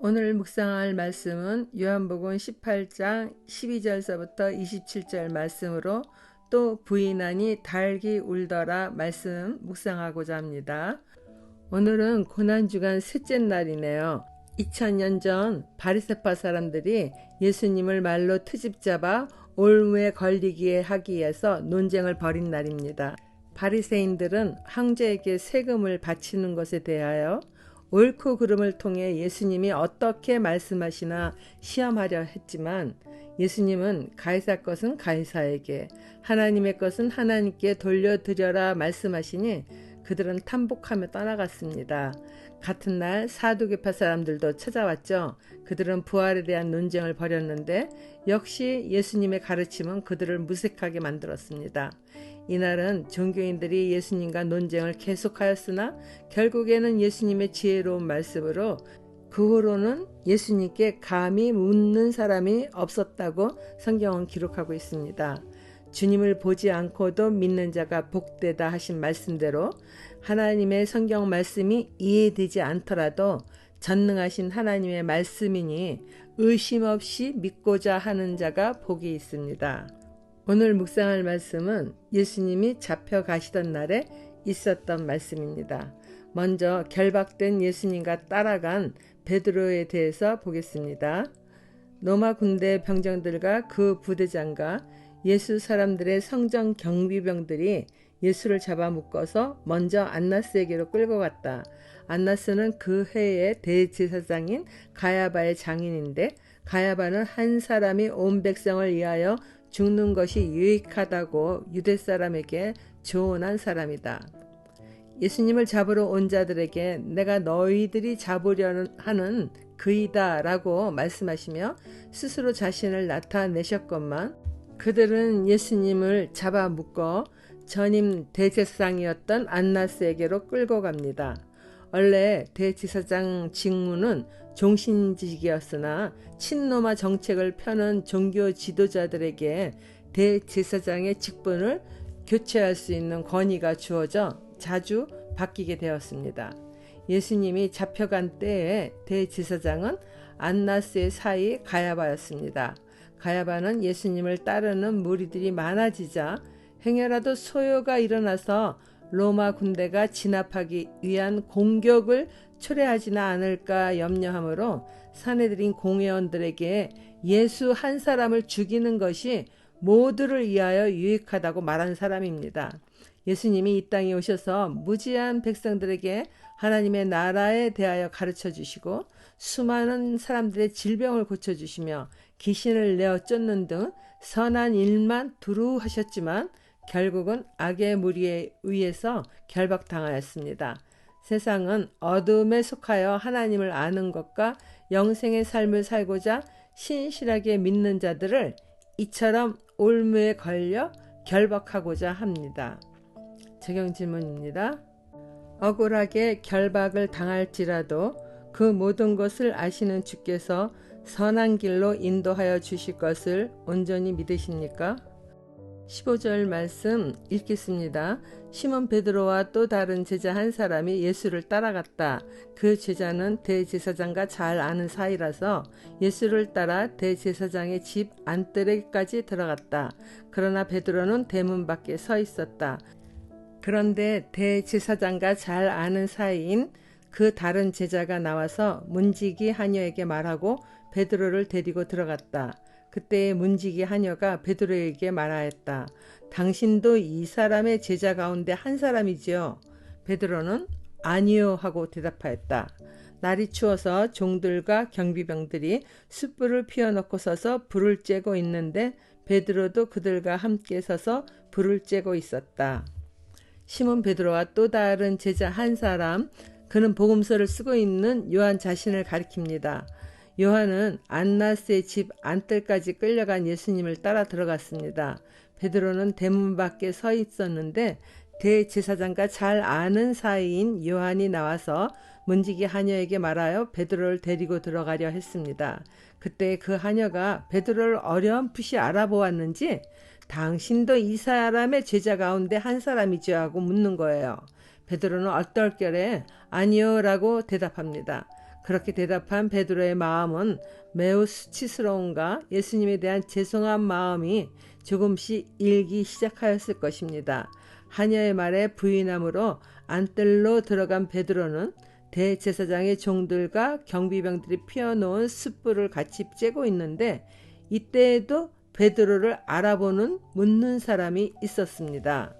오늘 묵상할 말씀은 요한복음 18장 12절서부터 27절 말씀으로 또 부인하니 달기 울더라 말씀 묵상하고자 합니다. 오늘은 고난주간 셋째 날이네요. 2000년 전 바리새파 사람들이 예수님을 말로 트집잡아 올무에 걸리게 하기 위해서 논쟁을 벌인 날입니다. 바리새인들은 황제에게 세금을 바치는 것에 대하여 옳고 그름을 통해 예수님이 어떻게 말씀하시나 시험하려 했지만 예수님은 가이사 것은 가이사에게 하나님의 것은 하나님께 돌려드려라 말씀하시니 그들은 탐복하며 떠나갔습니다. 같은 날 사두개파 사람들도 찾아왔죠. 그들은 부활에 대한 논쟁을 벌였는데 역시 예수님의 가르침은 그들을 무색하게 만들었습니다. 이날은 종교인들이 예수님과 논쟁을 계속하였으나 결국에는 예수님의 지혜로운 말씀으로 그 후로는 예수님께 감히 묻는 사람이 없었다고 성경은 기록하고 있습니다. 주님을 보지 않고도 믿는 자가 복되다 하신 말씀대로 하나님의 성경 말씀이 이해되지 않더라도 전능하신 하나님의 말씀이니 의심 없이 믿고자 하는 자가 복이 있습니다. 오늘 묵상할 말씀은 예수님이 잡혀가시던 날에 있었던 말씀입니다. 먼저 결박된 예수님과 따라간 베드로에 대해서 보겠습니다. 로마 군대 병정들과 그 부대장과 예수 사람들의 성전 경비병들이 예수를 잡아 묶어서 먼저 안나스에게로 끌고 갔다. 안나스는 그 해의 대제사장인 가야바의 장인인데 가야바는 한 사람이 온 백성을 위하여 죽는 것이 유익하다고 유대 사람에게 조언한 사람이다. 예수님을 잡으러 온 자들에게 내가 너희들이 잡으려 하는 그이다 라고 말씀하시며 스스로 자신을 나타내셨건만 그들은 예수님을 잡아 묶어 전임 대제사장이었던 안나스에게로 끌고 갑니다. 원래 대제사장 직무는 종신직이었으나 친로마 정책을 펴는 종교 지도자들에게 대제사장의 직분을 교체할 수 있는 권위가 주어져 자주 바뀌게 되었습니다. 예수님이 잡혀간 때에 대제사장은 안나스의 사이 가야바였습니다. 가야바는 예수님을 따르는 무리들이 많아지자 행여라도 소요가 일어나서 로마 군대가 진압하기 위한 공격을 초래하지는 않을까 염려하므로 사내들인 공회원들에게 예수 한 사람을 죽이는 것이 모두를 위하여 유익하다고 말한 사람입니다. 예수님이 이 땅에 오셔서 무지한 백성들에게 하나님의 나라에 대하여 가르쳐 주시고 수많은 사람들의 질병을 고쳐주시며 귀신을 내어 쫓는 등 선한 일만 두루 하셨지만 결국은 악의 무리에 의해서 결박당하였습니다. 세상은 어둠에 속하여 하나님을 아는 것과 영생의 삶을 살고자 신실하게 믿는 자들을 이처럼 올무에 걸려 결박하고자 합니다. 적용 질문입니다. 억울하게 결박을 당할지라도 그 모든 것을 아시는 주께서 선한 길로 인도하여 주실 것을 온전히 믿으십니까? 15절 말씀 읽겠습니다. 시몬 베드로와 또 다른 제자 한 사람이 예수를 따라갔다. 그 제자는 대제사장과 잘 아는 사이라서 예수를 따라 대제사장의 집 안뜰에까지 들어갔다. 그러나 베드로는 대문 밖에 서 있었다. 그런데 대제사장과 잘 아는 사이인 그 다른 제자가 나와서 문지기 하녀에게 말하고 베드로를 데리고 들어갔다. 그때 문지기 하녀가 베드로에게 말하였다. 당신도 이 사람의 제자 가운데 한 사람이지요? 베드로는 아니요 하고 대답하였다. 날이 추워서 종들과 경비병들이 숯불을 피워놓고 서서 불을 쬐고 있는데 베드로도 그들과 함께 서서 불을 쬐고 있었다. 시몬 베드로와 또 다른 제자 한 사람, 그는 복음서를 쓰고 있는 요한 자신을 가리킵니다. 요한은 안나스의 집 안뜰까지 끌려간 예수님을 따라 들어갔습니다. 베드로는 대문 밖에 서 있었는데 대제사장과 잘 아는 사이인 요한이 나와서 문지기 하녀에게 말하여 베드로를 데리고 들어가려 했습니다. 그때 그 하녀가 베드로를 어렴풋이 알아보았는지 당신도 이 사람의 제자 가운데 한 사람이죠 하고 묻는 거예요. 베드로는 얼떨결에 아니요 라고 대답합니다. 그렇게 대답한 베드로의 마음은 매우 수치스러운가 예수님에 대한 죄송한 마음이 조금씩 일기 시작하였을 것입니다. 하녀의 말에 부인함으로 안뜰로 들어간 베드로는 대제사장의 종들과 경비병들이 피워놓은 숯불을 같이 쬐고 있는데 이때에도 베드로를 알아보는 묻는 사람이 있었습니다.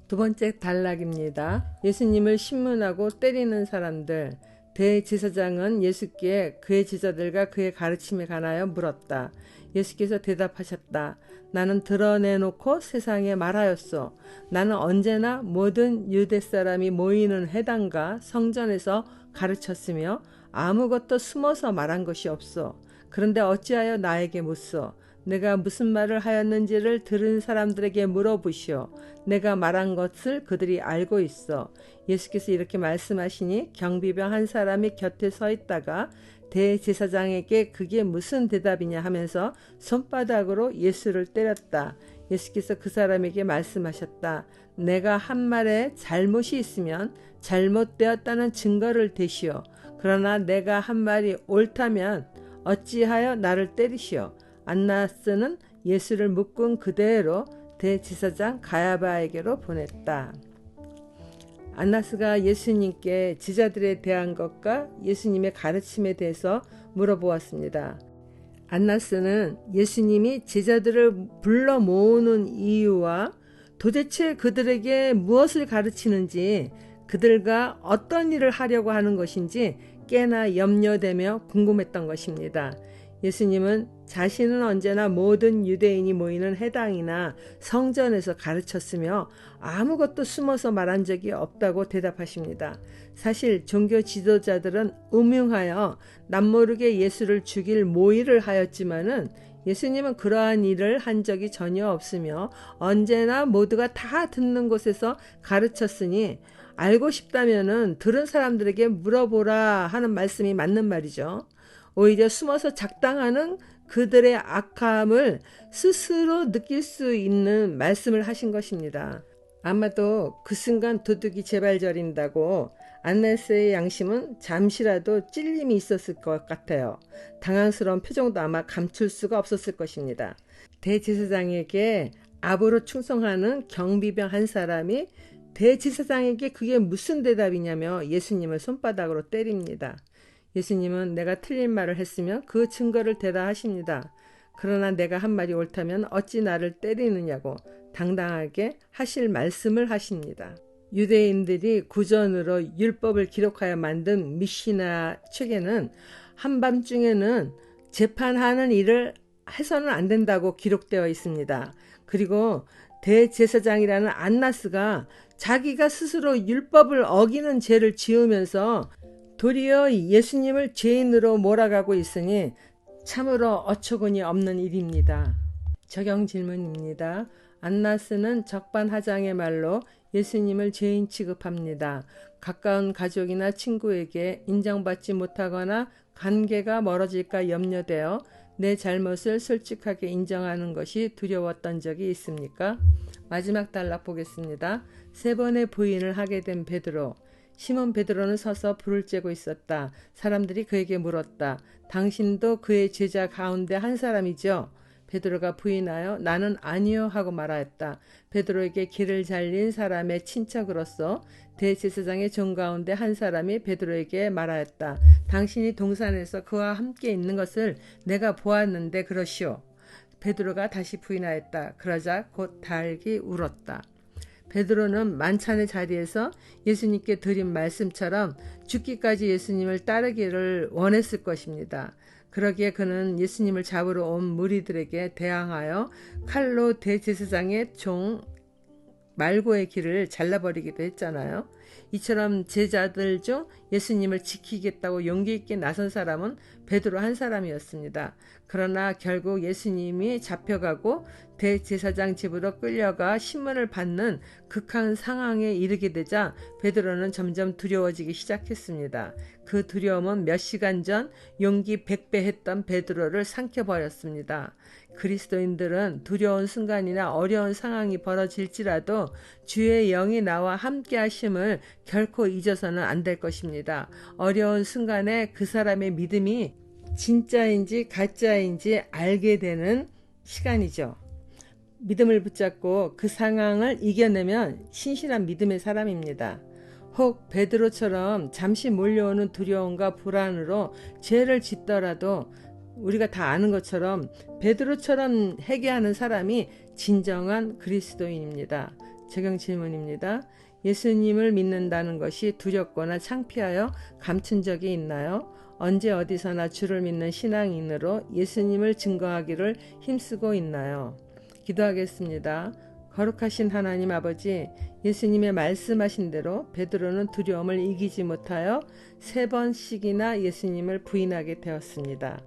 두 번째 단락입니다. 예수님을 신문하고 때리는 사람들. 대제사장은 예수께 그의 제자들과 그의 가르침에 관하여 물었다. 예수께서 대답하셨다. 나는 드러내놓고 세상에 말하였소. 나는 언제나 모든 유대 사람이 모이는 회당과 성전에서 가르쳤으며 아무것도 숨어서 말한 것이 없소. 그런데 어찌하여 나에게 묻소? 내가 무슨 말을 하였는지를 들은 사람들에게 물어보시오. 내가 말한 것을 그들이 알고 있어. 예수께서 이렇게 말씀하시니 경비병 한 사람이 곁에 서 있다가 대제사장에게 그게 무슨 대답이냐 하면서 손바닥으로 예수를 때렸다. 예수께서 그 사람에게 말씀하셨다. 내가 한 말에 잘못이 있으면 잘못되었다는 증거를 대시오. 그러나 내가 한 말이 옳다면 어찌하여 나를 때리시오. 안나스는 예수를 묶은 그대로 대제사장 가야바에게로 보냈다. 안나스가 예수님께 제자들에 대한 것과 예수님의 가르침에 대해서 물어보았습니다. 안나스는 예수님이 제자들을 불러 모으는 이유와 도대체 그들에게 무엇을 가르치는지 그들과 어떤 일을 하려고 하는 것인지 꽤나 염려되며 궁금했던 것입니다. 예수님은 자신은 언제나 모든 유대인이 모이는 회당이나 성전에서 가르쳤으며 아무것도 숨어서 말한 적이 없다고 대답하십니다. 사실 종교 지도자들은 음흉하여 남모르게 예수를 죽일 모의를 하였지만은 예수님은 그러한 일을 한 적이 전혀 없으며 언제나 모두가 다 듣는 곳에서 가르쳤으니 알고 싶다면은 들은 사람들에게 물어보라 하는 말씀이 맞는 말이죠. 오히려 숨어서 작당하는 그들의 악함을 스스로 느낄 수 있는 말씀을 하신 것입니다. 아마도 그 순간 도둑이 재발저린다고 안나스의 양심은 잠시라도 찔림이 있었을 것 같아요. 당황스러운 표정도 아마 감출 수가 없었을 것입니다. 대제사장에게 압으로 충성하는 경비병 한 사람이 대제사장에게 그게 무슨 대답이냐며 예수님을 손바닥으로 때립니다. 예수님은 내가 틀린 말을 했으면 그 증거를 대라 하십니다. 그러나 내가 한 말이 옳다면 어찌 나를 때리느냐고 당당하게 하실 말씀을 하십니다. 유대인들이 구전으로 율법을 기록하여 만든 미시나 책에는 한밤중에는 재판하는 일을 해서는 안 된다고 기록되어 있습니다. 그리고 대제사장이라는 안나스가 자기가 스스로 율법을 어기는 죄를 지으면서 도리어 예수님을 죄인으로 몰아가고 있으니 참으로 어처구니 없는 일입니다. 적용 질문입니다. 안나스는 적반하장의 말로 예수님을 죄인 취급합니다. 가까운 가족이나 친구에게 인정받지 못하거나 관계가 멀어질까 염려되어 내 잘못을 솔직하게 인정하는 것이 두려웠던 적이 있습니까? 마지막 단락 보겠습니다. 3번의 부인을 하게 된 베드로. 시몬 베드로는 서서 불을 쬐고 있었다. 사람들이 그에게 물었다. 당신도 그의 제자 가운데 한 사람이죠? 베드로가 부인하여 나는 아니요 하고 말하였다. 베드로에게 길을 잘린 사람의 친척으로서 대제사장의 종 가운데 한 사람이 베드로에게 말하였다. 당신이 동산에서 그와 함께 있는 것을 내가 보았는데 그러시오. 베드로가 다시 부인하였다. 그러자 곧 달기 울었다. 베드로는 만찬의 자리에서 예수님께 드린 말씀처럼 죽기까지 예수님을 따르기를 원했을 것입니다. 그러기에 그는 예수님을 잡으러 온 무리들에게 대항하여 칼로 대제사장의 종 말고의 길을 잘라버리기도 했잖아요. 이처럼 제자들 중 예수님을 지키겠다고 용기 있게 나선 사람은 베드로 한 사람이었습니다. 그러나 결국 예수님이 잡혀가고 대제사장 집으로 끌려가 신문을 받는 극한 상황에 이르게 되자 베드로는 점점 두려워지기 시작했습니다. 그 두려움은 몇 시간 전 용기 100배 했던 베드로를 삼켜버렸습니다. 그리스도인들은 두려운 순간이나 어려운 상황이 벌어질지라도 주의 영이 나와 함께 하심을 결코 잊어서는 안 될 것입니다. 어려운 순간에 그 사람의 믿음이 진짜인지 가짜인지 알게 되는 시간이죠. 믿음을 붙잡고 그 상황을 이겨내면 신실한 믿음의 사람입니다. 혹 베드로처럼 잠시 몰려오는 두려움과 불안으로 죄를 짓더라도 우리가 다 아는 것처럼 베드로처럼 회개하는 사람이 진정한 그리스도인입니다. 적용 질문입니다. 예수님을 믿는다는 것이 두렵거나 창피하여 감춘 적이 있나요? 언제 어디서나 주를 믿는 신앙인으로 예수님을 증거하기를 힘쓰고 있나요? 기도하겠습니다. 거룩하신 하나님 아버지, 예수님의 말씀하신 대로 베드로는 두려움을 이기지 못하여 3번씩이나 예수님을 부인하게 되었습니다.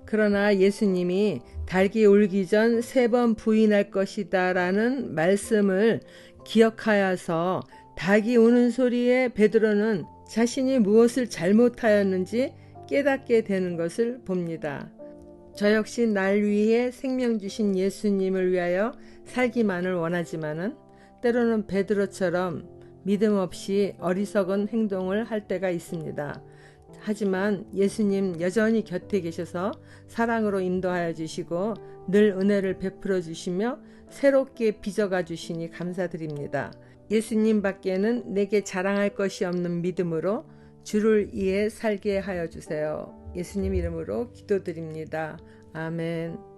그러나 예수님이 닭이 울기 전 3번 부인할 것이다 라는 말씀을 기억하여서 닭이 우는 소리에 베드로는 자신이 무엇을 잘못하였는지 깨닫게 되는 것을 봅니다. 저 역시 날 위해 생명 주신 예수님을 위하여 살기만을 원하지만은 때로는 베드로처럼 믿음 없이 어리석은 행동을 할 때가 있습니다. 하지만 예수님 여전히 곁에 계셔서 사랑으로 인도하여 주시고 늘 은혜를 베풀어 주시며 새롭게 빚어가 주시니 감사드립니다. 예수님 밖에는 내게 자랑할 것이 없는 믿음으로 주를 위해 살게 하여 주세요. 예수님 이름으로 기도드립니다. 아멘.